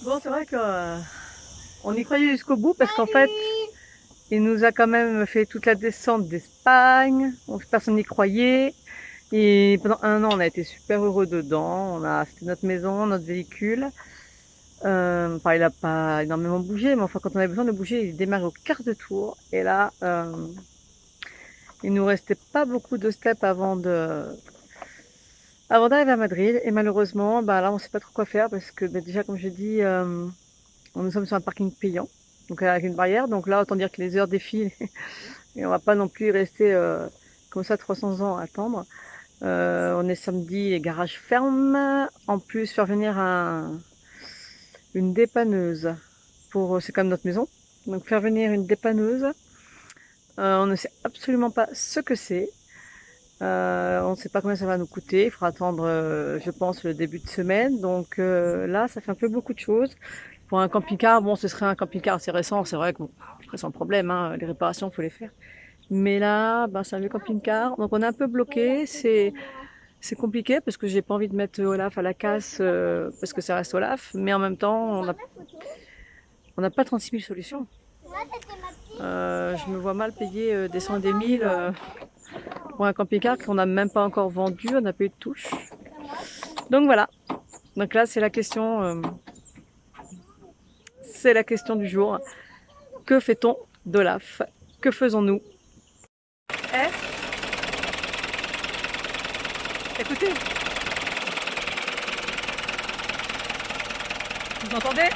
Bon, c'est vrai que on y croyait jusqu'au bout parce qu'en fait, il nous a quand même fait toute la descente d'Espagne. Personne n'y croyait. Et pendant un an, on a été super heureux dedans. C'était notre maison, notre véhicule. Enfin, il a pas énormément bougé, mais enfin, quand on avait besoin de bouger, il démarrait au quart de tour. Et là, il nous restait pas beaucoup de steps avant d'arriver à Madrid. Et malheureusement, bah là, on sait pas trop quoi faire parce que bah, déjà, comme je dis, nous sommes sur un parking payant, donc avec une barrière. Donc là, autant dire que les heures défilent et on va pas non plus rester comme ça 300 ans à attendre. On est samedi, les garages ferment. En plus, faire venir une dépanneuse c'est comme notre maison. Donc faire venir une dépanneuse, on ne sait absolument pas ce que c'est. On ne sait pas combien ça va nous coûter. Il faudra attendre, je pense, le début de semaine. Donc là, ça fait un peu beaucoup de choses. Pour un camping-car, bon, ce serait un camping-car assez récent. C'est vrai que bon, après, sans problème, hein, les réparations, faut les faire. Mais là, ben, c'est un vieux camping-car. Donc on est un peu bloqué. C'est compliqué parce que j'ai pas envie de mettre Olaf à la casse parce que ça reste Olaf. Mais en même temps, on n'a pas 36 000 solutions. Je me vois mal payer des cent des mille pour un camping-car qu'on n'a même pas encore vendu. On n'a pas eu de touche. Donc voilà. Donc là, c'est la question du jour. Que fait-on d'Olaf? Que faisons-nous? Eh, écoutez, vous entendez?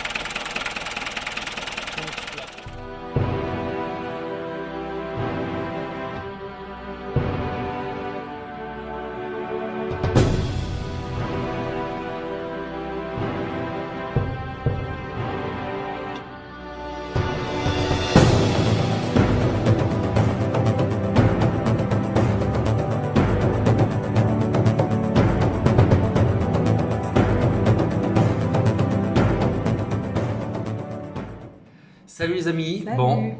Salut les amis, Salut. bon,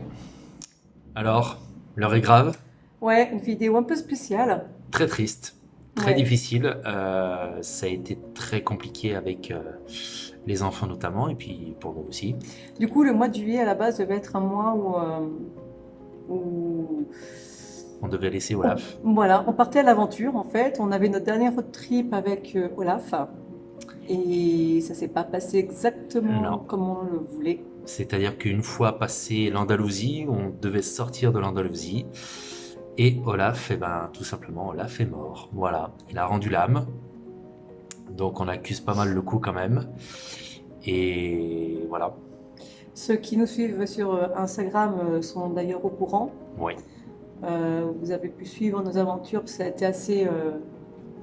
alors, l'heure est grave, Ouais, une vidéo un peu spéciale. très triste, très Ouais. difficile, ça a été très compliqué avec les enfants notamment, et puis pour nous aussi. Du coup, le mois de juillet à la base devait être un mois où On devait laisser Olaf. voilà, on partait à l'aventure en fait. On avait notre dernier road trip avec Olaf et ça s'est pas passé exactement Non, comme on le voulait. c'est-à-dire qu'une fois passé l'Andalousie, on devait sortir de l'Andalousie, et Olaf, eh ben, tout simplement, Olaf est mort. Voilà, il a rendu l'âme, donc on accuse pas mal le coup quand même, et voilà, Ceux qui nous suivent sur Instagram sont d'ailleurs au courant. oui. Vous avez pu suivre nos aventures, ça a été assez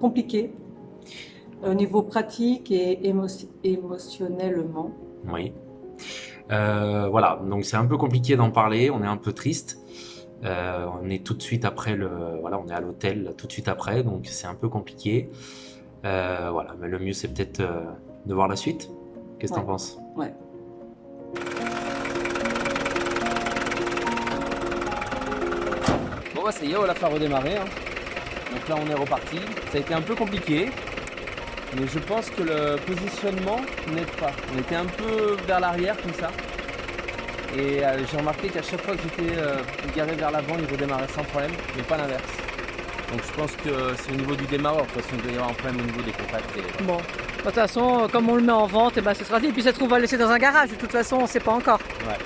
compliqué au niveau pratique et émotionnellement. Oui. Voilà, donc c'est un peu compliqué d'en parler, on est un peu triste. On est tout de suite après voilà, on est à l'hôtel tout de suite après, donc c'est un peu compliqué. Voilà, mais le mieux c'est peut-être de voir la suite. Qu'est-ce que Ouais, t'en penses? ouais. Bon bah ça y est, Olaf a redémarré, hein. Donc là on est reparti. Ça a été un peu compliqué, mais je pense que le positionnement n'aide pas. On était un peu vers l'arrière comme ça. Et j'ai remarqué qu'à chaque fois que j'étais garé vers l'avant, il redémarrait sans problème, mais pas l'inverse. Donc je pense que c'est au niveau du démarreur, parce qu'il doit y avoir un problème au niveau des contacts. Et... Bon, de toute façon, comme on le met en vente, et ben, ce sera dit. Et puis ça se trouve, on va le laisser dans un garage. De toute façon, on ne sait pas encore. Ouais.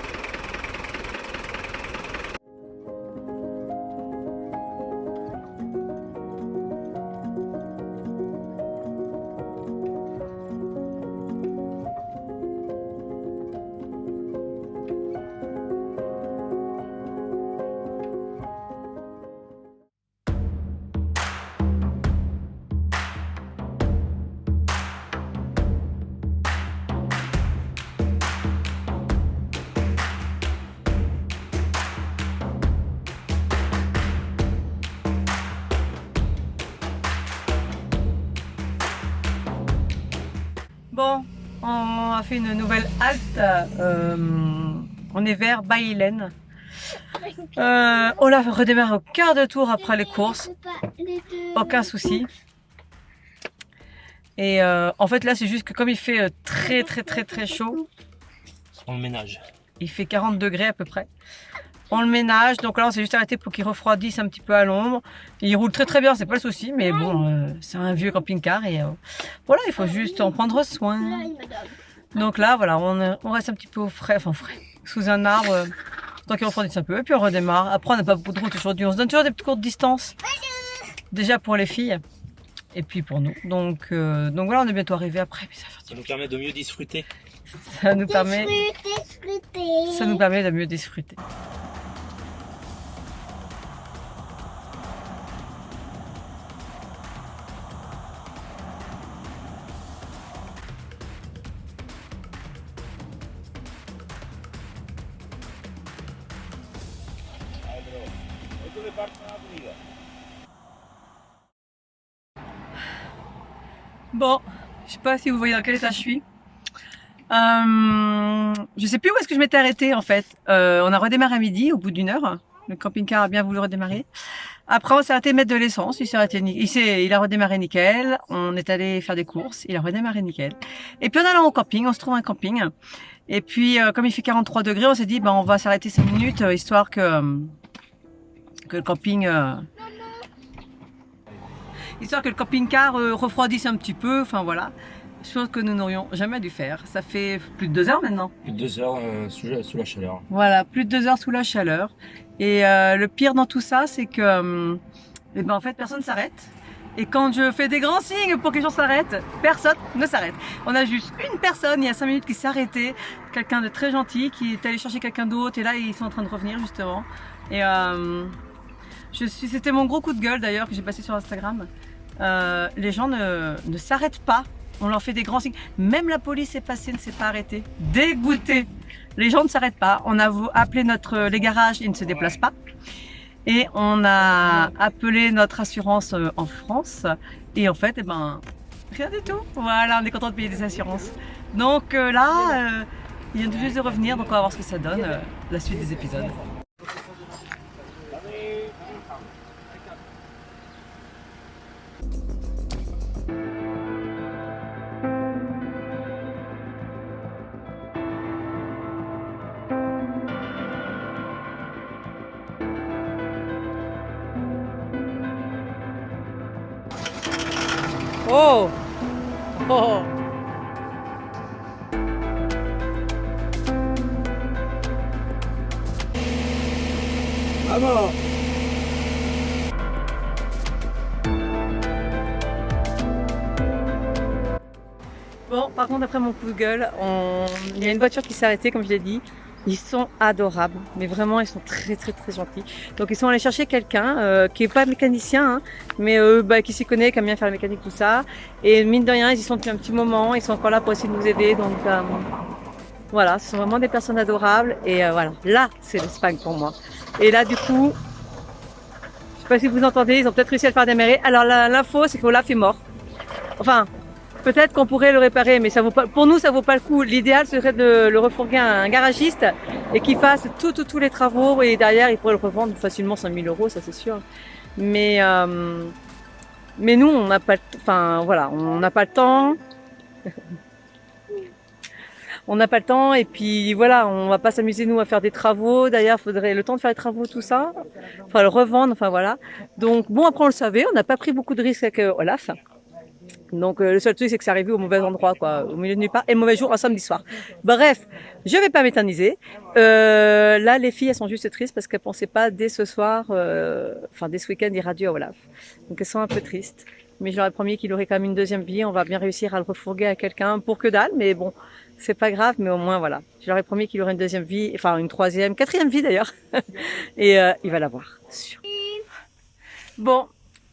Bon, on a fait une nouvelle halte. On est vers Bailén. Olaf redémarre au quart de tour après les courses. Aucun souci. Et en fait là c'est juste que comme il fait très chaud, On le ménage. il fait 40 degrés à peu près. On le ménage, donc là on s'est juste arrêté pour qu'il refroidisse un petit peu à l'ombre. Il roule très bien, c'est pas le souci, mais bon, c'est un vieux camping-car et voilà, il faut juste en prendre soin. Donc là, voilà, on reste un petit peu au frais, sous un arbre, tant qu'il refroidisse un peu, et puis on redémarre. Après, on n'a pas beaucoup de route aujourd'hui, on se donne toujours des petites courtes distances, déjà pour les filles, et puis pour nous. Donc voilà, on est bientôt arrivé après. Mais Ça nous permet de mieux disfruter. ça nous permet de mieux disfruter. Bon, je sais pas si vous voyez dans quel état je suis. Je sais plus où est-ce que je m'étais arrêtée en fait. On a redémarré à midi, au bout d'une heure. Le camping-car a bien voulu redémarrer. Après, on s'est arrêté mettre de l'essence. Il a redémarré nickel. On est allé faire des courses. Il a redémarré nickel. Et puis en allant au camping, on se trouve un camping. Et puis comme il fait 43 degrés, on s'est dit on va s'arrêter 5 minutes histoire que le camping car refroidisse un petit peu, enfin voilà, chose que nous n'aurions jamais dû faire. Ça fait plus de 2 heures maintenant. Plus de 2 heures sous la chaleur. Voilà, plus de 2 heures sous la chaleur. Et le pire dans tout ça, c'est que en fait, personne s'arrête. Et quand je fais des grands signes pour que les gens s'arrêtent, personne ne s'arrête. On a juste une personne, il y a 5 minutes, qui s'est arrêtée, quelqu'un de très gentil, qui est allé chercher quelqu'un d'autre, et là, ils sont en train de revenir justement. Et c'était mon gros coup de gueule d'ailleurs que j'ai passé sur Instagram. Les gens ne s'arrêtent pas. On leur fait des grands signes. Même la police est passée, ne s'est pas arrêtée. Dégoûté. Les gens ne s'arrêtent pas. On a appelé les garages, ils ne se déplacent pas. Et on a appelé notre assurance en France. Et en fait, rien du tout. Voilà, on est content de payer des assurances. Donc là, il vient tout juste de revenir. Donc on va voir ce que ça donne, la suite des épisodes. Oh! Oh! Maman! Bon, par contre, après mon coup de gueule, il y a une voiture qui s'est arrêtée, comme je l'ai dit. Ils sont adorables, mais vraiment, ils sont très gentils. Donc, ils sont allés chercher quelqu'un qui est pas mécanicien, hein, mais qui s'y connaît, qui aime bien faire la mécanique, tout ça. Et mine de rien, ils y sont depuis un petit moment, ils sont encore là pour essayer de nous aider. Donc, voilà, ce sont vraiment des personnes adorables. Et voilà, là, c'est l'Espagne pour moi. Et là, du coup, je sais pas si vous entendez, ils ont peut-être réussi à le faire démarrer. Alors, l'info, c'est qu'Olaf est mort. Enfin, peut-être qu'on pourrait le réparer, mais ça vaut pas, pour nous, ça vaut pas le coup. L'idéal serait de le refourguer à un garagiste et qu'il fasse tous les travaux, et derrière, il pourrait le revendre facilement 5 000 €, ça c'est sûr. Mais nous, on n'a pas, on n'a pas le temps. On n'a pas le temps, et puis voilà, on va pas s'amuser nous à faire des travaux. D'ailleurs, faudrait le temps de faire les travaux, tout ça. Enfin, le revendre, enfin voilà. Donc bon, après on le savait, on n'a pas pris beaucoup de risques avec Olaf. Donc le seul truc, c'est que c'est arrivé au mauvais endroit, quoi, au milieu de nulle part, et mauvais jour, un samedi soir. Bref, je vais pas m'éterniser. Là, les filles, elles sont juste tristes parce qu'elles pensaient pas dès ce soir, dès ce week-end, dire adieu à Olaf. Donc elles sont un peu tristes. Mais je leur ai promis qu'il aurait quand même une deuxième vie. On va bien réussir à le refourguer à quelqu'un pour que dalle, mais bon, c'est pas grave, mais au moins voilà. Je leur ai promis qu'il aurait une deuxième vie, enfin une troisième, quatrième vie d'ailleurs. Et il va l'avoir, sûr. Bon,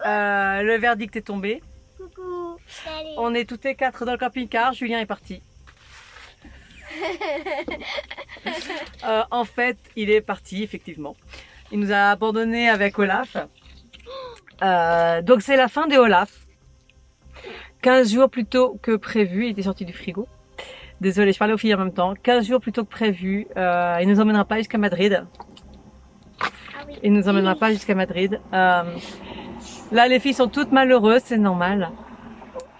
le verdict est tombé. Coucou, salut. On est toutes les 4 dans le camping-car, Julien est parti. En fait, il est parti, effectivement. Il nous a abandonnés avec Olaf. Donc c'est la fin de Olaf. 15 jours plus tôt que prévu, il était sorti du frigo. Désolée, je parlais aux filles en même temps. 15 jours plus tôt que prévu, il nous emmènera pas jusqu'à Madrid. Il nous emmènera pas jusqu'à Madrid. Là, les filles sont toutes malheureuses, c'est normal.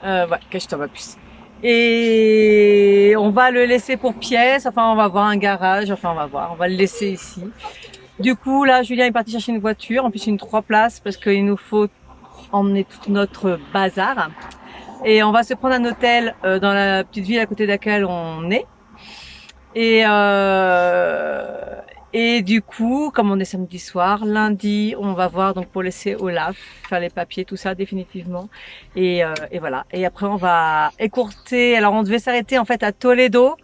Ouais, cache-toi ma puce. Et on va le laisser pour pièce, enfin on va voir un garage, enfin on va voir, on va le laisser ici. Du coup là Julien est parti chercher une voiture, en plus une 3 places parce qu'il nous faut emmener tout notre bazar. Et on va se prendre un hôtel dans la petite ville à côté de laquelle on est. Et du coup, comme on est samedi soir, lundi, on va voir donc pour laisser Olaf faire les papiers, tout ça définitivement. Et voilà. Et après, on va écourter. Alors, on devait s'arrêter en fait à Toledo.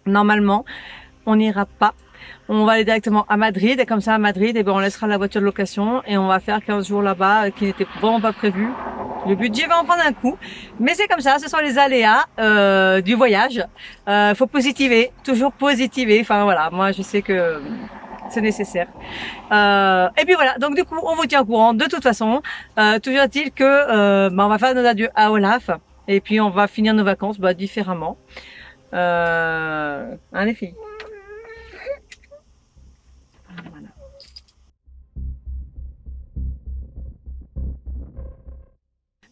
Normalement, on n'ira pas. On va aller directement à Madrid. Et comme ça, à Madrid, et ben, on laissera la voiture de location et on va faire 15 jours là-bas, qui n'était vraiment pas prévu. Le budget va en prendre un coup, mais c'est comme ça, ce sont les aléas du voyage. Faut positiver, toujours positiver. Enfin voilà, moi je sais que c'est nécessaire. Et puis voilà, donc du coup on vous tient au courant de toute façon. Toujours est-il que on va faire nos adieux à Olaf et puis on va finir nos vacances différemment. Les filles. Voilà.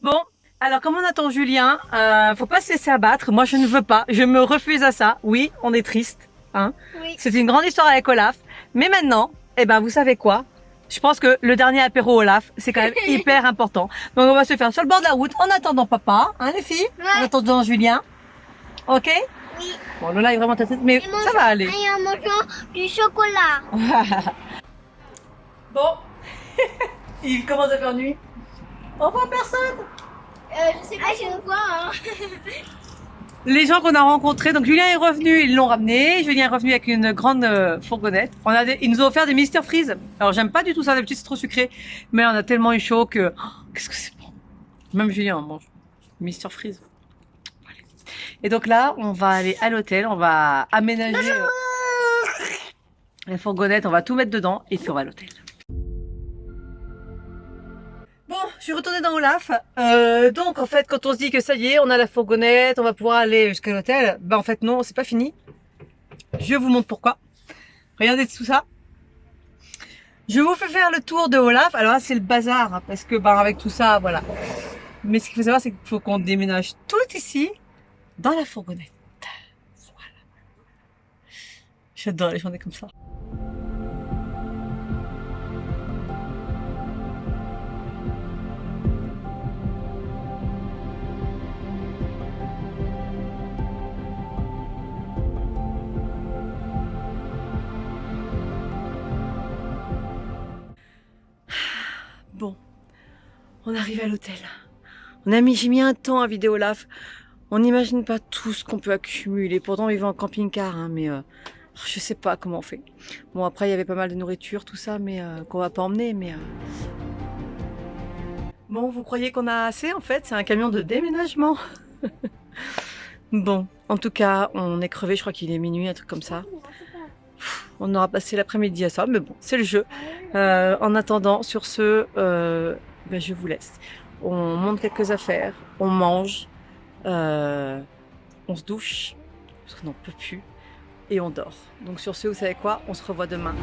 Bon, alors comme on attend Julien, faut pas se laisser abattre. Moi, je ne veux pas. Je me refuse à ça. Oui, on est triste. Hein. Oui. C'est une grande histoire avec Olaf. Mais maintenant, eh ben, vous savez quoi? Je pense que le dernier apéro Olaf, c'est quand même hyper important. Donc, on va se faire sur le bord de la route en attendant papa, hein, les filles? Ouais. En attendant Julien. Ok? Oui. Bon, Lola est vraiment triste, mais ça va aller. Et en mangeant du chocolat. Bon. Il commence à faire nuit. Au revoir personne. Je sais pas si on voit. Hein. Les gens qu'on a rencontrés, donc Julien est revenu, ils l'ont ramené. Julien est revenu avec une grande fourgonnette. Ils nous ont offert des Mister Freeze. Alors j'aime pas du tout ça, d'habitude c'est trop sucré, mais on a tellement eu chaud que qu'est-ce que c'est bon. Même Julien mange Mister Freeze. Et donc là, on va aller à l'hôtel, on va aménager la fourgonnette, on va tout mettre dedans et puis on va à l'hôtel. Bon, je suis retournée dans Olaf. Donc en fait, quand on se dit que ça y est, on a la fourgonnette, on va pouvoir aller jusqu'à l'hôtel, ben en fait non, c'est pas fini. Je vous montre pourquoi. Regardez tout ça. Je vous fais faire le tour de Olaf. Alors là, c'est le bazar, hein, parce que avec tout ça, voilà. Mais ce qu'il faut savoir, c'est qu'il faut qu'on déménage tout ici dans la fourgonnette. Voilà. J'adore les journées comme ça. Bon, on arrive à l'hôtel. J'ai mis un temps à vider Olaf. On n'imagine pas tout ce qu'on peut accumuler. Pourtant, on vivait en camping-car, hein, mais je sais pas comment on fait. Bon, après, il y avait pas mal de nourriture, tout ça, mais qu'on va pas emmener. Mais bon, vous croyez qu'on a assez? En fait, c'est un camion de déménagement. Bon, en tout cas, on est crevé. Je crois qu'il est minuit, un truc comme ça. On aura passé l'après-midi à ça, mais bon, c'est le jeu. En attendant, sur ce, je vous laisse. On monte quelques affaires, on mange, on se douche, parce qu'on n'en peut plus, et on dort. Donc sur ce, vous savez quoi? On se revoit demain.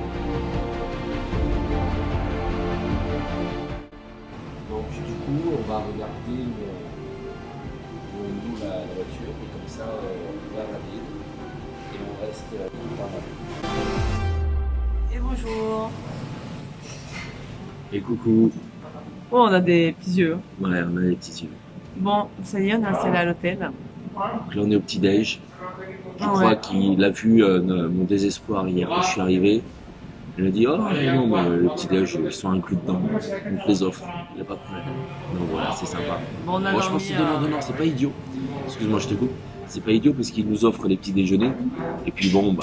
Donc du coup, on va regarder où on loue la voiture, et comme ça, on va la ville, et on reste par là. Et bonjour. Et coucou. Oh, on a des petits yeux. Ouais, on a des petits yeux. Bon, ça y est, on est installé à l'hôtel. Donc là, on est au petit-déj. Je crois qu'il a vu mon désespoir hier quand je suis arrivé. Il a dit, oh non, mais le petit-déj, ils sont inclus dedans. On te les offre, il n'y a pas de problème. Donc voilà, c'est sympa. Bon, on a moi, je pense que non, c'est pas idiot. Excuse-moi, je te coupe. C'est pas idiot parce qu'ils nous offrent des petits déjeuners. Et puis bon,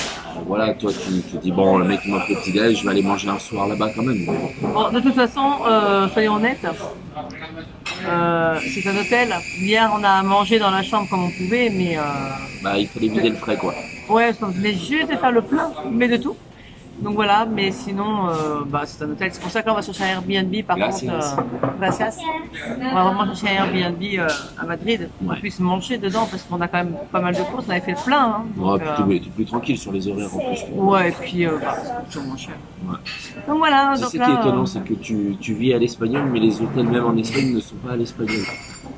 voilà, toi tu te dis, bon, le mec il m'offre le petit déj, je vais aller manger un soir là-bas quand même. Bon, de toute façon, soyons honnêtes, c'est un hôtel. Hier, on a mangé dans la chambre comme on pouvait, mais... il fallait vider le frais, quoi. Ouais, je voulais juste faire le plein, mais de tout. Donc voilà, mais sinon, c'est un hôtel. C'est pour ça que là, on va chercher un Airbnb, par contre. Gracias. On va vraiment chercher un Airbnb à Madrid. On puisse manger dedans, parce qu'on a quand même pas mal de courses. On avait fait le plein. Hein, donc, t'es plus tranquille sur les horaires en plus. Ouais, et puis, c'est toujours moins cher. Ouais. Donc voilà. Ce qui est étonnant, c'est que tu vis à l'espagnol, mais les hôtels même en Espagne ne sont pas à l'espagnol.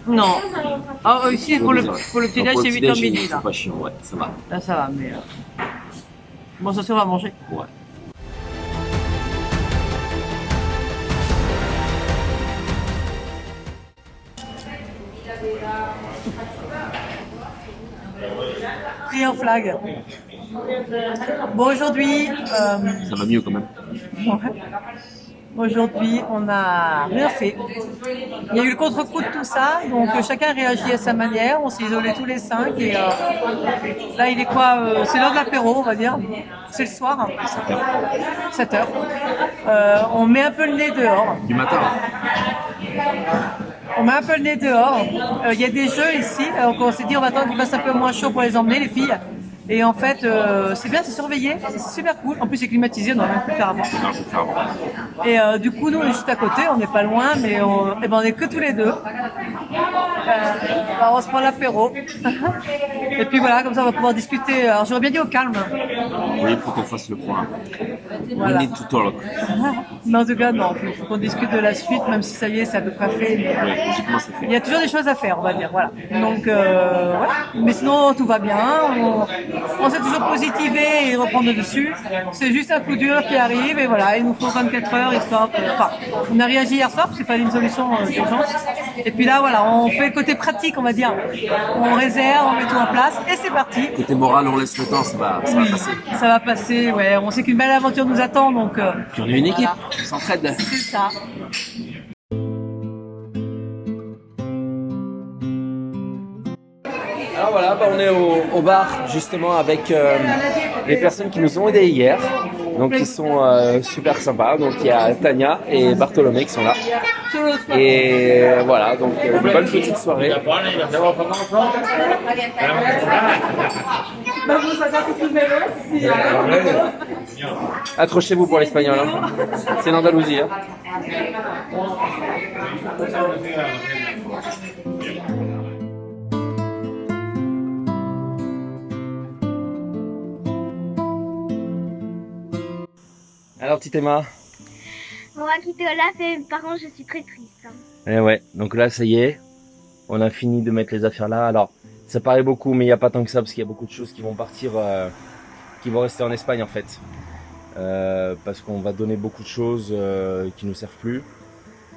Non. Ah, ici, pour le petit déj, c'est 8h midi. C'est pas chiant, ouais, ça va. Là, ça va, mais. Bon, ça, on va manger. Ouais. Clear flag. Bon, aujourd'hui. Ça va mieux quand même. Aujourd'hui, on n'a rien fait. Il y a eu le contre-coup de tout ça, donc chacun réagit à sa manière. On s'est isolés tous les 5 et là, il est quoi c'est l'heure de l'apéro, on va dire. C'est le soir, 7h. On met un peu le nez dehors. Du matin. On met un peu le nez dehors. Il y a des jeux ici, donc on s'est dit on va attendre qu'il fasse un peu moins chaud pour les emmener, les filles. Et en fait, c'est bien, c'est surveillé, c'est super cool. En plus, c'est climatisé, on n'aurait même pu faire avant. Et du coup, nous, on est juste à côté, on n'est pas loin, mais on est que tous les deux. Alors, on se prend l'apéro. Et puis voilà, comme ça, on va pouvoir discuter. Alors, j'aurais bien dit au calme. Oui, il faut qu'on fasse le point. Voilà. We need to talk. Mais en tout cas, non, il faut qu'on discute de la suite, même si ça y est, c'est à peu près fait. Mais Logiquement, c'est fait. il y a toujours des choses à faire, on va dire. Voilà. Donc, voilà. Mais sinon, tout va bien. On s'est toujours positivé et reprendre le dessus. C'est juste un coup dur qui arrive et voilà, il nous faut 24 heures histoire. Enfin, on a réagi hier soir parce qu'il fallait une solution d'urgence. Et puis là, voilà, on fait côté pratique, on va dire. On réserve, on met tout en place et c'est parti. Côté moral, on laisse le temps, ça va passer. Ça va passer, ouais. On sait qu'une belle aventure nous attend, donc. Puis on est une équipe, on s'entraide. C'est ça. Alors voilà, on est au bar justement avec les personnes qui nous ont aidés hier, donc qui sont super sympas. Donc il y a Tania et Bartholomé qui sont là. Et voilà, donc une bonne petite soirée. Accrochez-vous pour l'espagnol, hein. C'est l'Andalousie. Hein. Alors, petite Emma. On va quitter Olaf et par contre, je suis très triste. Eh ouais, donc là, ça y est, on a fini de mettre les affaires là. Alors, ça paraît beaucoup, mais il n'y a pas tant que ça parce qu'il y a beaucoup de choses qui vont partir, qui vont rester en Espagne en fait. Parce qu'on va donner beaucoup de choses qui nous servent plus.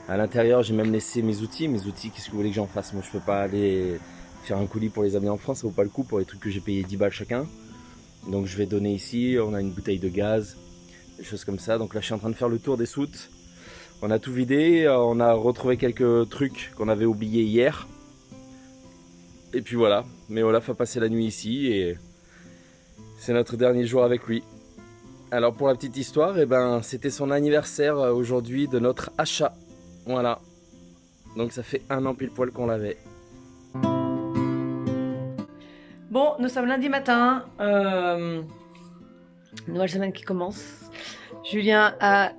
À l'intérieur, j'ai même laissé mes outils. Qu'est-ce que vous voulez que j'en fasse? Moi, je peux pas aller faire un colis pour les amener en France, ça vaut pas le coup pour les trucs que j'ai payé 10 balles chacun. Donc, je vais donner ici. On a une bouteille de gaz, des choses comme ça. Donc là, je suis en train de faire le tour des soutes. On a tout vidé. On a retrouvé quelques trucs qu'on avait oubliés hier. Et puis voilà. Mais Olaf a passé la nuit ici et c'est notre dernier jour avec lui. Alors pour la petite histoire, eh ben, c'était son anniversaire aujourd'hui de notre achat. Voilà. Donc ça fait 1 an pile poil qu'on l'avait. Bon, nous sommes lundi matin. Nouvelle semaine qui commence. Julien a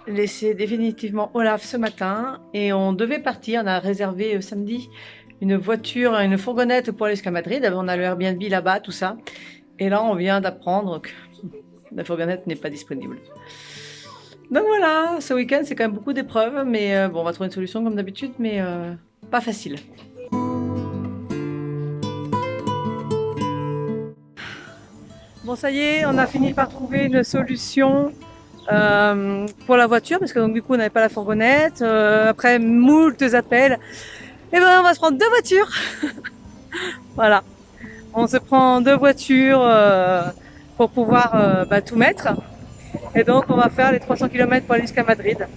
laissé définitivement Olaf ce matin et on devait partir. On a réservé samedi une voiture, une fourgonnette pour aller jusqu'à Madrid. On a le Airbnb là-bas, tout ça. Et là, on vient d'apprendre que la fourgonnette n'est pas disponible. Donc voilà, ce week-end, c'est quand même beaucoup d'épreuves. Mais bon, on va trouver une solution comme d'habitude, mais pas facile. Bon, ça y est, on a fini par trouver une solution pour la voiture, parce que donc du coup, on n'avait pas la fourgonnette. Après moultes appels, et ben on va se prendre 2 voitures. Voilà, on se prend 2 voitures pour pouvoir tout mettre. Et donc, on va faire les 300 km pour aller jusqu'à Madrid.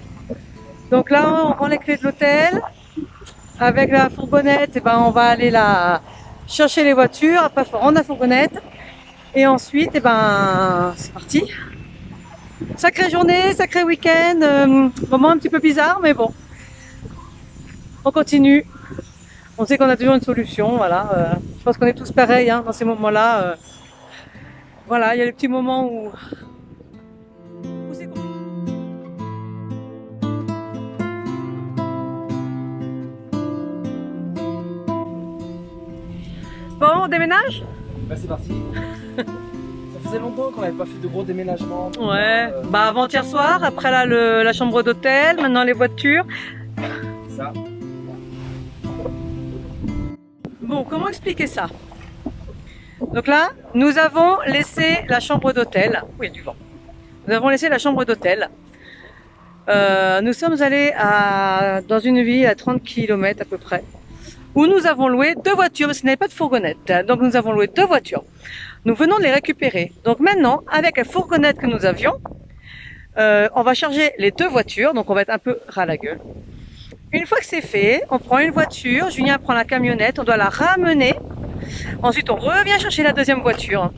Donc là, on rend les clés de l'hôtel. Avec la fourgonnette, et ben on va aller chercher les voitures. Après, il faut rendre la fourgonnette. Et ensuite, et ben, c'est parti. Sacrée journée, sacré week-end, moment un petit peu bizarre, mais bon. On continue. On sait qu'on a toujours une solution, voilà. Je pense qu'on est tous pareils hein, dans ces moments-là. Voilà, il y a les petits moments où c'est compliqué. Bon, on déménage ? Bah c'est parti. Ça faisait longtemps qu'on n'avait pas fait de gros déménagements. Ouais, avant-hier soir, après là la chambre d'hôtel, maintenant les voitures. Ça. Bon, comment expliquer ça? Donc là, nous avons laissé la chambre d'hôtel. Oui, il y a du vent. Nous avons laissé la chambre d'hôtel. Nous sommes allés dans une ville à 30 km à peu près, où nous avons loué 2 voitures, parce qu'il n'y avait pas de fourgonnette. Donc nous avons loué 2 voitures. Nous venons de les récupérer. Donc maintenant, avec la fourgonnette que nous avions, on va charger les 2 voitures, donc on va être un peu ras la gueule. Une fois que c'est fait, on prend une voiture, Julien prend la camionnette, on doit la ramener. Ensuite, on revient chercher la 2e voiture.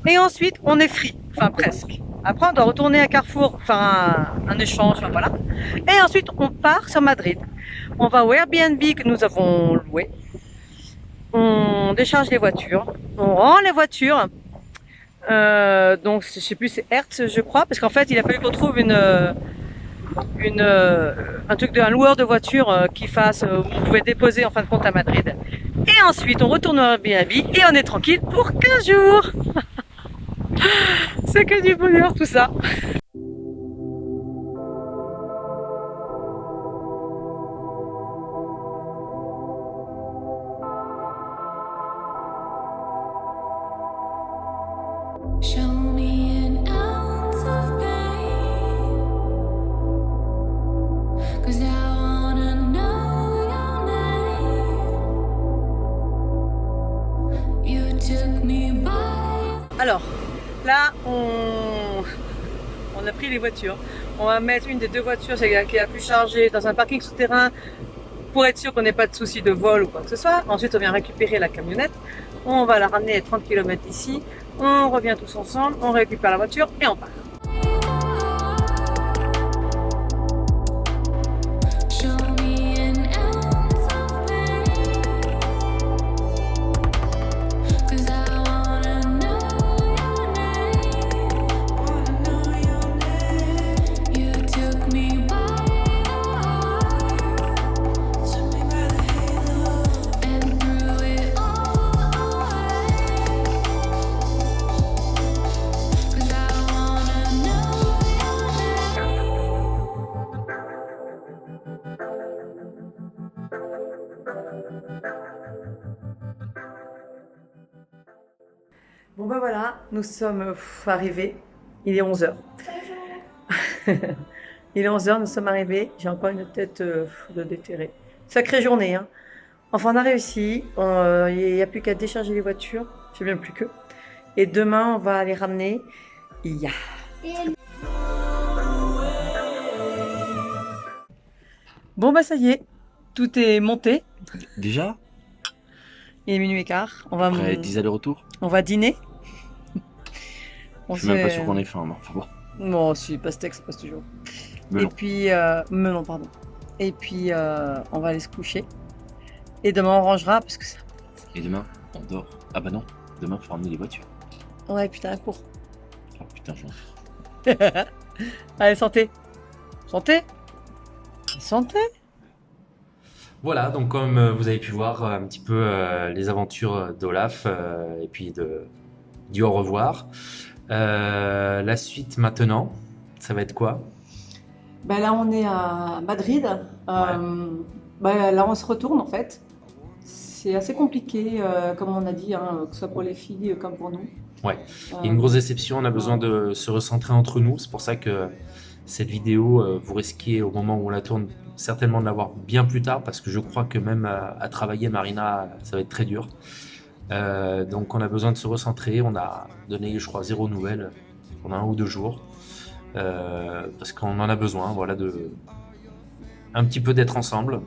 Et ensuite, on est free, enfin presque. Après, on doit retourner à Carrefour, faire un échange, enfin voilà. Et ensuite, on part sur Madrid. On va au Airbnb que nous avons loué. On décharge les voitures. On rend les voitures. Donc, je sais plus, c'est Hertz, je crois, parce qu'en fait, il a fallu qu'on trouve un loueur de voitures qui fasse, où on pouvait déposer en fin de compte à Madrid. Et ensuite, on retourne au Airbnb et on est tranquille pour 15 jours. C'est que du bonheur tout ça. Show me an ounce of pain, 'cause I wanna know your name. You took me by. Alors, là, on a pris les voitures. On va mettre une des 2 voitures qui est la plus chargée dans un parking souterrain pour être sûr qu'on n'ait pas de soucis de vol ou quoi que ce soit. Ensuite, on vient récupérer la camionnette. On va la ramener à 30 km d'ici. On revient tous ensemble, on récupère la voiture et on part. Show me an ounce of pain, 'cause I wanna know your name. Wanna know your name. You took me by the heart, took me by the halo, and threw it all away. 'Cause I wanna know your name. Bon ben voilà, nous sommes arrivés. Il est 11h. Il est 11h, nous sommes arrivés. J'ai encore une tête de déterré. Sacrée journée, hein. Enfin, on a réussi. Il n'y a plus qu'à décharger les voitures. Je sais bien plus que. Et demain, on va les ramener. Ya. Bon bah ça y est, tout est monté. Déjà? Il est minuit et quart. On va, Après 10 allers-retours? on va dîner. Je suis même pas sûr qu'on ait faim, mais enfin bon. Bon, si, pastèque, ça passe toujours. Melon. Et puis, melon, pardon. Et puis, on va aller se coucher. Et demain, on rangera parce que ça. Et demain, on dort. Ah bah non, demain, faut ramener les voitures. Ouais, putain, un cours. Oh putain, j'en. Allez, santé. Santé. Santé. Voilà, donc comme vous avez pu voir un petit peu les aventures d'Olaf et puis du au revoir. La suite maintenant, ça va être quoi? Ben là, on est à Madrid. Ben là, on se retourne en fait. C'est assez compliqué, comme on a dit, hein, que ce soit pour les filles comme pour nous. Ouais, il y a une grosse déception, on a besoin de se recentrer entre nous. C'est pour ça que cette vidéo, vous risquez au moment où on la tourne certainement de l'avoir bien plus tard, parce que je crois que même à travailler, Marina, ça va être très dur. Donc on a besoin de se recentrer. On a donné, je crois, 0 nouvelles pendant 1 ou 2 jours. Parce qu'on en a besoin, voilà, un petit peu d'être ensemble,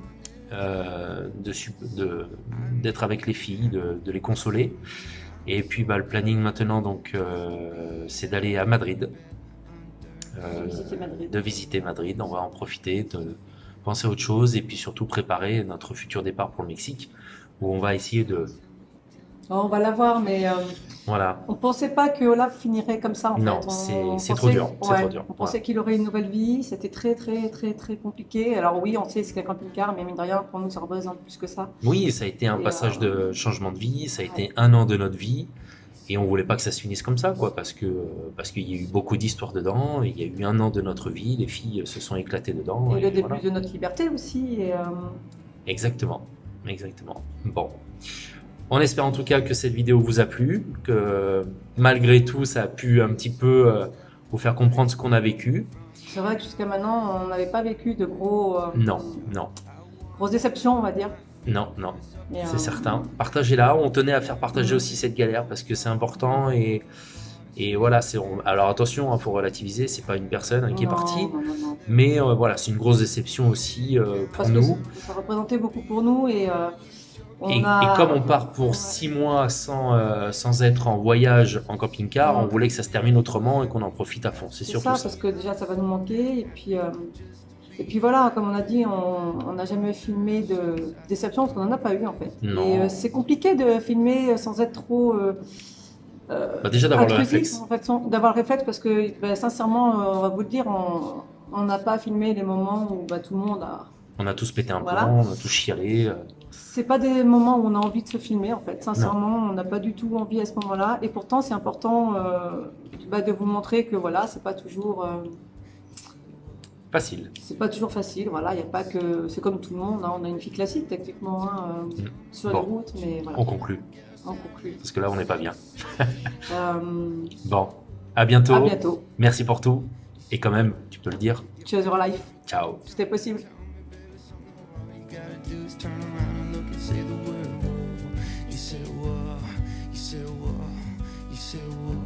d'être avec les filles, de les consoler. Et puis le planning maintenant, donc, c'est d'aller à Madrid, de visiter Madrid. On va en profiter, de penser à autre chose et puis surtout préparer notre futur départ pour le Mexique, où on va essayer de... Oh, on va la voir, mais Voilà. on pensait pas que Olaf finirait comme ça en Non, fait. c'est trop dur. C'est Ouais, trop dur. on pensait qu'il aurait une nouvelle vie. C'était très très très très compliqué. Alors oui, on sait c'est quelqu'un plus car, mais mine de rien, pour nous, ça représente plus que ça. Oui, ça a été un Et, passage de changement de vie, ça a été 1 an de notre vie, et on voulait pas que ça se finisse comme ça, quoi, parce qu'il y a eu beaucoup d'histoires dedans, et il y a eu 1 an de notre vie, les filles se sont éclatées dedans. Et le début voilà. de notre liberté aussi. Et, Exactement, exactement. Bon, On espère en tout cas que cette vidéo vous a plu, que malgré tout, ça a pu un petit peu vous faire comprendre ce qu'on a vécu. C'est vrai que jusqu'à maintenant, on n'avait pas vécu de Non. grosses déceptions, on va dire. Non. Et, C'est certain. Partagez-la. On tenait à faire partager aussi cette galère parce que c'est important et voilà. Alors attention, il faut relativiser. C'est pas une personne qui est partie, Non. mais voilà, c'est une grosse déception aussi pour Parce que nous. ça représentait beaucoup pour nous et Et comme on part pour 6 mois sans être en voyage en camping-car, on voulait que ça se termine autrement et qu'on en profite à fond. C'est C'est surtout ça, ça. parce que déjà ça va nous manquer et puis voilà, comme on a dit, on n'a jamais filmé de déception parce qu'on n'en a pas eu en fait. Non. Et c'est compliqué de filmer sans être trop Déjà d'avoir le intrusif, réflexe. en fait, d'avoir le réflexe parce que sincèrement, on va vous le dire, on n'a pas filmé les moments où tout le monde a. On a tous pété un Voilà. plomb, on a tous chialé. C'est pas des moments où on a envie de se filmer en fait. Sincèrement, on n'a pas du tout envie à ce moment-là. Et pourtant, c'est important de vous montrer que voilà, c'est pas toujours. Facile. C'est pas toujours facile, voilà, il y a pas que. C'est comme tout le monde, hein, on a une vie classique techniquement sur Bon. les routes, mais voilà, On conclut. on conclut. Parce que là, on n'est pas bien. Euh, Bon, à bientôt. à bientôt. Merci pour tout. Et quand même, tu peux le dire. Choose your life, Ciao. tout est possible. All you gotta do is turn around and look and say the word. You say what? You say what? You say what?